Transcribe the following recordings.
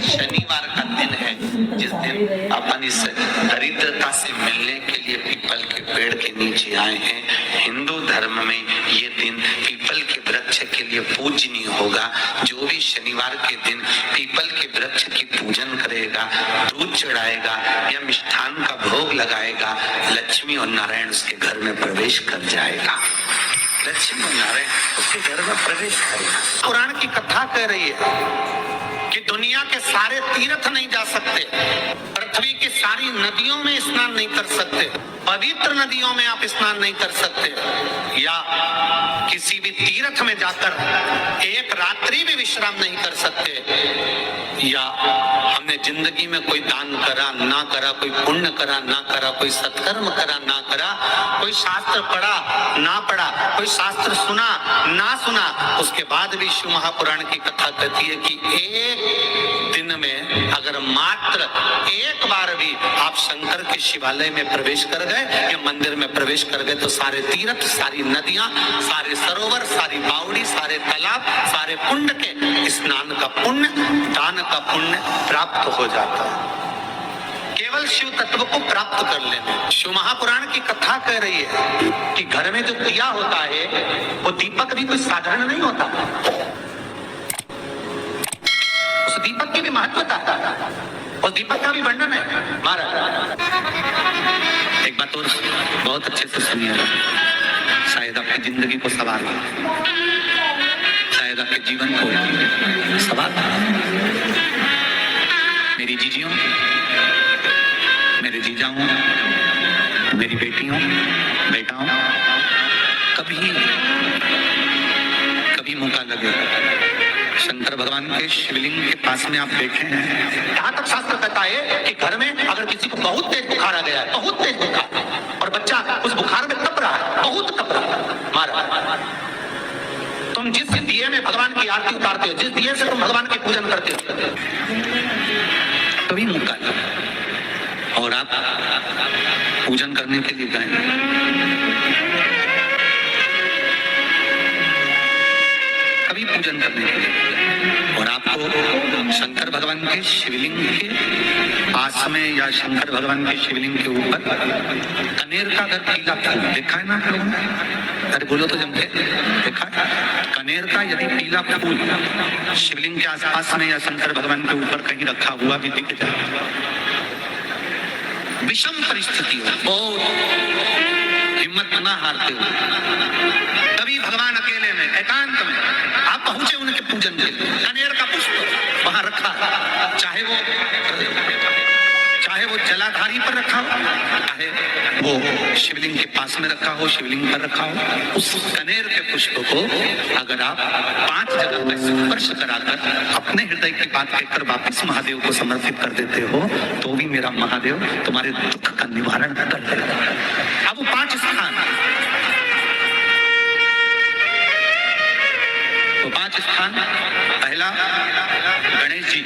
शनिवार का दिन है जिस दिन अपन इस दरिद्रता से मिलने के लिए पीपल के पेड़ के नीचे आए हैं। हिंदू धर्म में ये दिन पीपल के वृक्ष के लिए पूजनीय होगा। जो भी शनिवार के दिन पीपल के वृक्ष की पूजन करेगा, दूध चढ़ाएगा या मिष्ठान का भोग लगाएगा, लक्ष्मी और नारायण उसके घर में प्रवेश कर जाएगा। लक्ष्मी और नारायण उसके घर में प्रवेश करेगा। पुराण की कथा कह रही है कि दुनिया के सारे तीर्थ नहीं जा सकते, पृथ्वी की सारी नदियों में स्नान नहीं कर सकते, पवित्र नदियों में आप स्नान नहीं कर सकते, या किसी भी तीर्थ में जाकर एक रात्रि भी विश्राम नहीं कर सकते, या हमने जिंदगी में कोई दान करा ना करा, कोई पुण्य करा ना करा, कोई सत्कर्म करा ना करा, कोई शास्त्र पढ़ा ना पढ़ा, कोई शास्त्र सुना ना सुना, उसके बाद भी शिव महापुराण की कथा कहती है कि एक दिन में अगर मात्र एक बार भी आप शंकर के शिवालय में प्रवेश कर गए या मंदिर में प्रवेश कर गए तो सारे तीर्थ, सारी नदियां, सारे सरोवर, सारी बावड़ी, सारे तालाब, सारे कुंड के स्नान का पुण्य, दान का पुण्य प्राप्त हो जाता है। केवल शिव तत्व को प्राप्त कर लेना। शिव महापुराण की कथा कह रही है कि घर में जो दिया होता है वो दीपक भी कोई साधारण नहीं होता, उस दीपक की भी महत्वता है, उस दीपक का भी वर्णन है। महाराज एक बात और बहुत अच्छे से सुनिए, शायद आपकी जिंदगी को सवार हो, शायद आपके जीवन को सवार हो। मेरी जीजियों, मेरे जीजाओं, मेरी बेटियों, बेटाओं, कभी मौका लगे शंकर भगवान के शिवलिंग के पास में आप बैठे हैं। यहाँ तक शास्त्र कहता है कि घर में अगर किसी को बहुत तेज बुखार आ गया है, बहुत तेज बुखार, और बच्चा उस बुखार में कप रहा है, बहुत कप रहा है, मारा, तुम जिस दिए में भगवान की आरती उतारते हो, जिस दिए से तुम भगवान की पूजन करते हो, कभी मौका लगे और आप पूजन करने के लिए गए, कभी पूजन करने के लिए, और आपको शंकर भगवान के शिवलिंग के पास में या शंकर भगवान के शिवलिंग के ऊपर कनेर का अगर पीला फूल देखा है ना आप लोगों ने, अरे बोलो तो जमते, देखा है कनेर का यदि पीला फूल शिवलिंग के आसपास में या शंकर भगवान के ऊपर कहीं रखा हुआ भी दिख जाए, विषम परिस्थिति हो, बहुत हिम्मत ना हारते हो, तभी भगवान अकेले में एकांत में आप पहुंचे उनके पूजन के लिए। कनेर का पुष्प वहां रखा, चाहे वो जलाधारी पर रखा हो, चाहे वो शिवलिंग के पास में रखा हो, शिवलिंग पर रखा हो, उस कनेर के पुष्प को अगर आप 5 जगह में स्पर्श कराकर अपने हृदय की बात कहकर वापिस महादेव को समर्पित कर देते हो तो भी मेरा महादेव तुम्हारे दुख का निवारण कर देगा। अब वो 5 स्थान, तो 5 स्थान, पहला गणेश जी,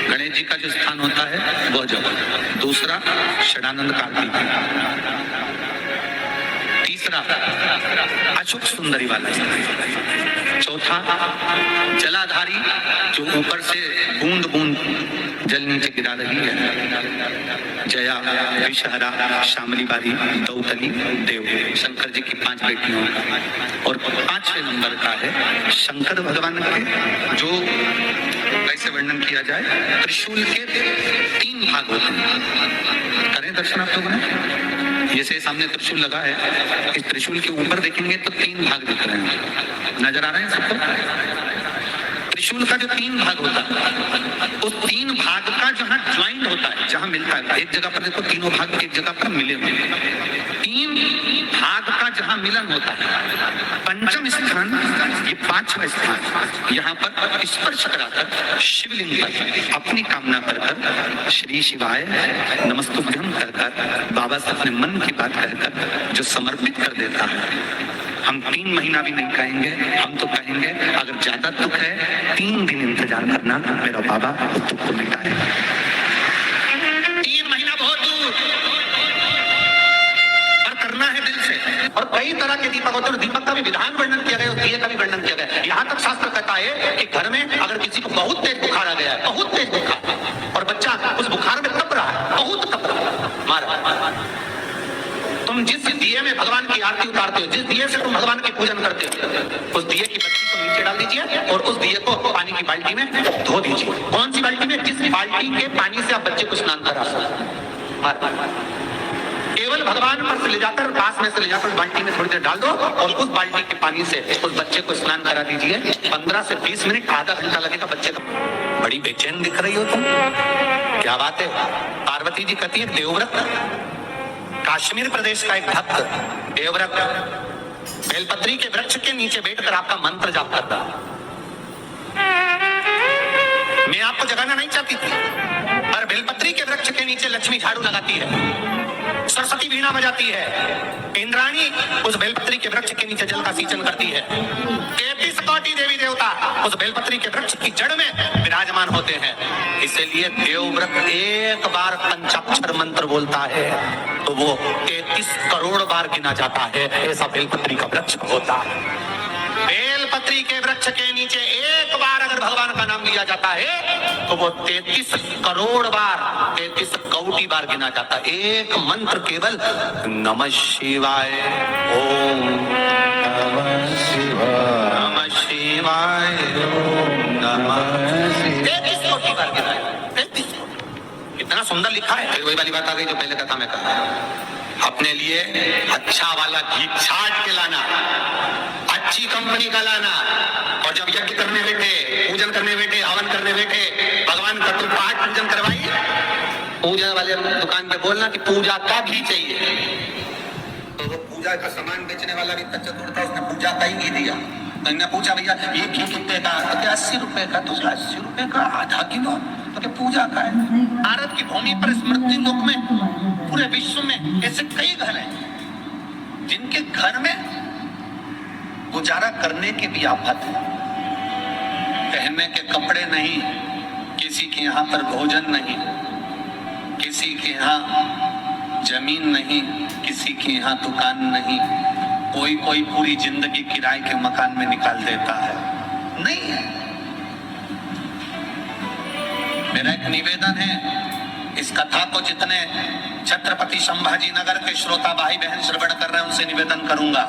गणेश जी का जो स्थान होता है वह जगह, दूसरा षडानंद कार्तिक, तीसरा अशोक सुंदरी वाला, चौथा जलाधारी जो ऊपर से बूंद बूंद जल नीचे गिरा रही है, जया, विषहरा, शामली बारी, दौतली, देव, शंकर जी की 5 बेटियों, और 5वें नंबर का है शंकर भगवान के जो कैसे वर्णन किया जाए, त्रिशूल के 3 भाग होते हैं। करें दर्शन आप लोगों ने, जैसे सामने त्रिशूल लगा है, इस त्रिशूल के ऊपर देखेंगे तो 3 भाग दिख रहे हैं, नजर आ रहे हैं सबको। त्रिशूल का जो 3 भाग होता है, उस 3 भाग का जहाँ ज्वाइंट होता है, जहाँ मिलता है, एक जगह पर देखो तीनों भाग एक जगह पर मिले हुए, 3 भाग का जहाँ मिलन होता है, पंचम स्थान, ये 5वां स्थान, यहाँ पर स्पर्श कराकर शिवलिंग पर अपनी कामना कर श्री शिवाय नमस्तुभ्यम कर बाबा से अपने मन की बात कहकर जो समर्पित कर देता है, हम 3 महीना भी नहीं कहेंगे, हम तो कहेंगे अगर ज्यादा दुख है 3 दिन इंतजार करना, मेरा बाबा दुख को मिटाएगा। 3 महीना बहुत दूर, पर करना है दिल से। और कई तरह के दीपक होते हैं, दीपक का भी विधान वर्णन किया गया, दिए का भी वर्णन किया गया। यहाँ तक शास्त्र कहता है कि घर में अगर किसी को बहुत तेज बुखार आ गया आरती उतारते हो, जिस दिए से तुम भगवान की पूजन करते हो, उस दिए की बत्ती को नीचे डाल दीजिए और उस दिए को पानी की बाल्टी में धो दीजिए। कौन सी बाल्टी में? जिस बाल्टी के पानी से आप बच्चे को स्नान करा सकते। केवल भगवान पर से ले जाकर, पास में से ले जाकर बाल्टी में थोड़ी देर डाल दो और उस बाल्टी के पानी से उस बच्चे को स्नान करा दीजिए। 15 से 20 मिनट, आधा घंटा लगेगा बच्चे का। बड़ी बेचैन दिख रही हो तुम, क्या बात है? पार्वती जी कहती है देवव्रत, कश्मीर प्रदेश का एक भक्त देवव्रत बेलपत्री के वृक्ष के नीचे बैठकर आपका मंत्र जाप करता। मैं आपको जगाना नहीं चाहती थी, पर बेलपत्री के वृक्ष के नीचे लक्ष्मी झाड़ू लगाती है, सरस्वती वीणा बजाती है, इंद्राणी उस बेलपत्री के वृक्ष के नीचे जल का सिंचन करती है, 33 कोटि देवी देवता उस बेलपत्री के वृक्ष की जड़ में विराजमान होते हैं। इसलिए देवव्रत एक बार पंचाक्षर मंत्र बोलता है तो वो 33 करोड़ बार गिना जाता है। ऐसा बेलपत्री का वृक्ष होता है। बेलपत्री के वृक्ष के नीचे एक बार अगर भगवान का नाम लिया जाता है तो वो 33 करोड़ बार, 33 कोटि बार गिना जाता है। एक मंत्र केवल नमः शिवाय, ओम नमः शिवाय, नमः शिवाय, ओम नमः शिवाय, 33 कोटि बार गिना है। 33 कोटि। इतना सुंदर लिखा है। वही वाली बात आ गई जो पहले कथा में कहा, अपने लिए अच्छा वाला घी छाट के लाना, अच्छी कंपनी का लाना, और जब यज्ञ करने बैठे, पूजन करने बैठे, हवन करने बैठे, भगवान का तुम पाठ पूजन करवाइए, पूजा वाले दुकान पे बोलना कि पूजा का घी चाहिए, तो वो पूजा का सामान बेचने वाला भी चतुर था, उसने पूजा का ही घी दिया। तो इन्हें पूछा भैया ये घी कितने का? तो क्या 80 रुपए का? तो 80 रुपए का आधा किलो? तो क्या पूजा का है? भारत की भूमि पर, स्मृति लोक में, पूरे विश्व में ऐसे कई घर हैं जिनके घर में गुजारा करने की भी आफत है, पहनने के कपड़े नहीं, किसी के यहाँ पर भोजन नहीं, किसी के यहाँ जमीन नहीं, किसी के यहाँ दुकान नहीं, कोई पूरी जिंदगी किराए के मकान में निकाल देता है। नहीं है। मेरा एक निवेदन है, इस कथा को जितने छत्रपति संभाजी नगर के श्रोता भाई बहन श्रवण कर रहे हैं उनसे निवेदन करूंगा,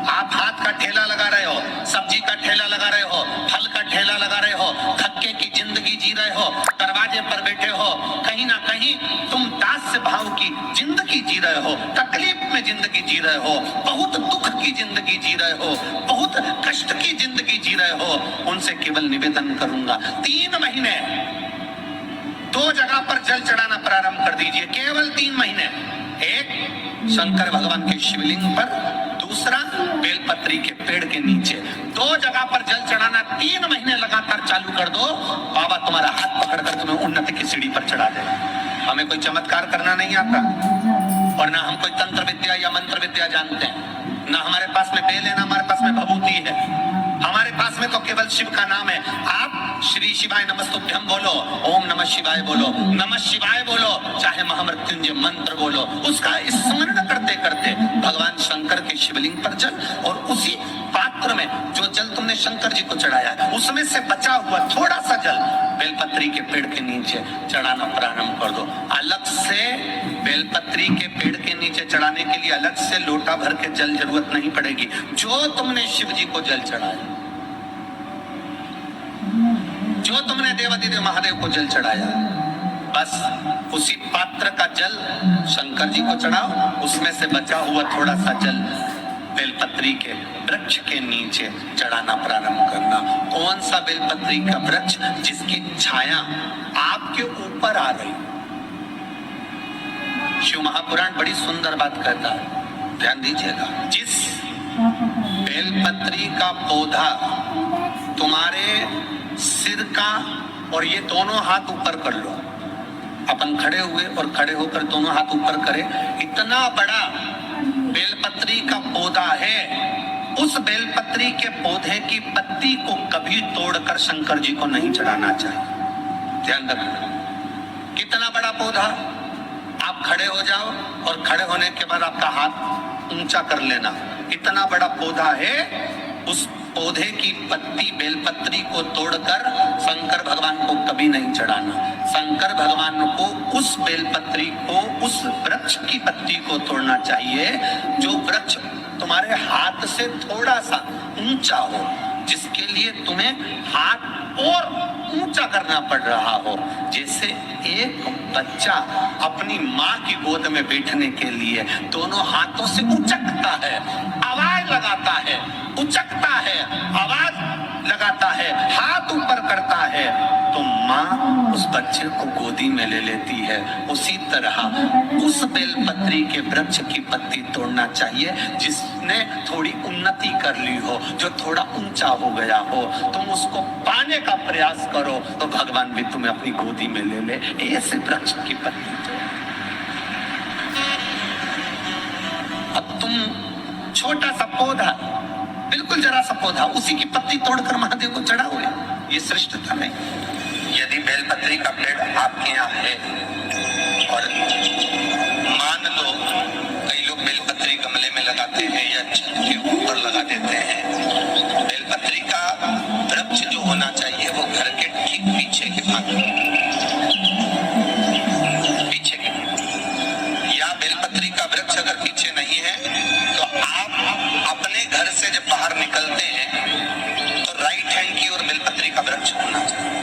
आप हाथ का ठेला लगा रहे हो, सब्जी का ठेला लगा रहे हो, फल का ठेला लगा रहे हो, थक्के की जिंदगी जी रहे हो, दरवाजे पर बैठे हो, कहीं ना कहीं तुम दास्य भाव की जिंदगी जी रहे हो, तकलीफ में जिंदगी जी रहे हो, बहुत दुख की जिंदगी जी रहे हो, बहुत कष्ट की जिंदगी जी रहे हो, उनसे केवल निवेदन करूंगा 3 महीने 2 जगह पर जल चढ़ाना प्रारंभ कर दीजिए। केवल 3 महीने, एक शंकर भगवान के शिवलिंग पर, दूसरा बेलपत्री के पेड़ के नीचे, 2 जगह पर जल चढ़ाना 3 महीने लगातार चालू कर दो। बाबा तुम्हारा हाथ पकड़कर तुम्हें उन्नति की सीढ़ी पर चढ़ा दे। हमें कोई चमत्कार करना नहीं आता, और ना हम कोई तंत्र विद्या या मंत्र विद्या जानते हैं, ना हमारे पास में बेल है, ना हमारे पास में भभूति है, हमारे पास में तो केवल शिव का नाम है। आप श्री शिवाय नमस्तुभ्यम बोलो, ओम नमः शिवाय बोलो, नमः शिवाय बोलो, चाहे महामृत्युंजय मंत्र बोलो, उसका स्मरण करते करते भगवान शंकर के शिवलिंग पर जल, और उसी पात्र में जो जल तुमने शंकर जी को चढ़ाया है उसमें से बचा हुआ थोड़ा सा जल बेलपत्री के पेड़ के नीचे चढ़ाना प्रारंभ कर दो। अलग से बेलपत्री के पेड़ के नीचे चढ़ाने के लिए अलग से लोटा भर के जल जरूरत नहीं पड़ेगी। जो तुमने शिव जी को जल चढ़ाया, जो तुमने देवादिदेव महादेव को जल चढ़ाया, बस उसी पात्र का जल शंकर जी को चढ़ाओ, उसमें से बचा हुआ थोड़ा सा जल बेलपत्री के वृक्ष के नीचे चढ़ाना प्रारंभ करना। कौन सा बेलपत्री का वृक्ष? जिसकी छाया आपके ऊपर आ रही। शिव महापुराण बड़ी सुंदर बात कहता है, ध्यान दीजिएगा। जिस बेलपत्री का पौधा तुम्हारे सिर का, और ये दोनों हाथ ऊपर कर लो, अपन खड़े हुए और खड़े होकर दोनों हाथ ऊपर करें, इतना बड़ा बेलपत्री का पौधा है, उस बेलपत्री के पौधे की पत्ती को कभी तोड़कर शंकर जी को नहीं चढ़ाना चाहिए। ध्यान रखना। कितना बड़ा पौधा, आप खड़े हो जाओ और खड़े होने के बाद आपका हाथ ऊंचा कर लेना। इतना बड़ा पौधा है, उस पौधे की पत्ती बेलपत्री को तोड़कर शंकर भगवान को कभी नहीं चढ़ाना। शंकर भगवान को उस बेलपत्री को, उस वृक्ष की पत्ती को तोड़ना चाहिए जो वृक्ष तुम्हारे हाथ से थोड़ा सा ऊंचा हो, जिसके लिए तुम्हें हाथ और ऊंचा करना पड़ रहा हो। जैसे एक बच्चा अपनी माँ की गोद में बैठने के लिए दोनों हाथों से उचकता है, आवाज लगाता है, उचकता है, आवाज लगाता है, हाथ ऊपर करता है, तो माँ उस बच्चे को गोदी में ले लेती है। उसी तरह उस बेलपत्री के वृक्ष की पत्ती तोड़ना चाहिए जिसने थोड़ी उन्नति कर ली हो, जो थोड़ा ऊंचा हो गया हो। तुम उसको पाने का प्रयास करो तो भगवान भी तुम्हें अपनी गोदी में ले ले। ऐसे वृक्ष की पत्ती तोड़। अब तुम छोटा सा पौधा, बिल्कुल जरा सा पौधा, उसी की पत्ती तोड़कर महादेव को चढ़ाओगे, ये श्रेष्ठता नहीं। यदि बेलपत्री का पेड़ आपके यहाँ है और मान लो कई लोग बेलपत्री गमले में लगाते हैं या छत के ऊपर लगा देते हैं, बेलपत्री का वृक्ष जो होना चाहिए वो घर के ठीक पीछे के भाग पीछे के, या बेलपत्री का वृक्ष अगर पीछे नहीं है तो आप अपने घर से जब बाहर निकलते हैं तो राइट हैंड की ओर बेलपत्री का वृक्ष होना चाहिए।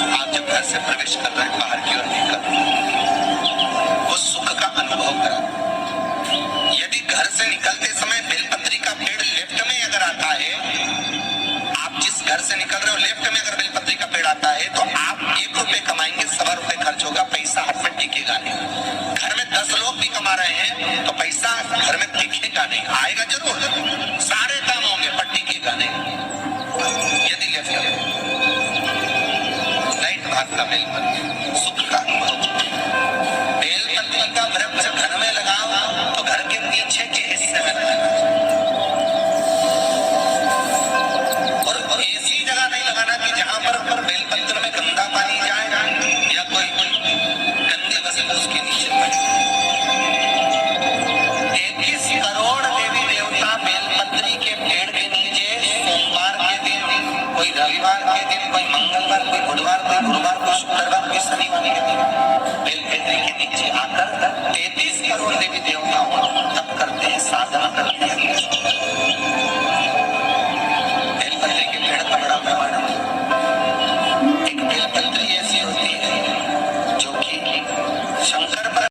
आप जब घर से प्रवेश कर रहे हैं बाहर की ओर निकल, वो सुख का अनुभव करा। यदि घर से निकलते समय बेलपत्री का पेड़ लेफ्ट में अगर आता है, आप जिस घर से निकल रहे हो लेफ्ट में अगर बेलपत्री का पेड़ आता है तो आप 1 रुपए कमाएंगे, 1.25 रुपए खर्च होगा, पैसा हाथ में टिकेगा नहीं। घर में 10 लोग भी कमा रहे हैं तो पैसा घर में टिकेगा नहीं, आएगा जरूर, सारे काम होंगे पर टिकेगा नहीं। यदि लेफ्ट राइट भाग का बेलपत्री सुख का अनुभव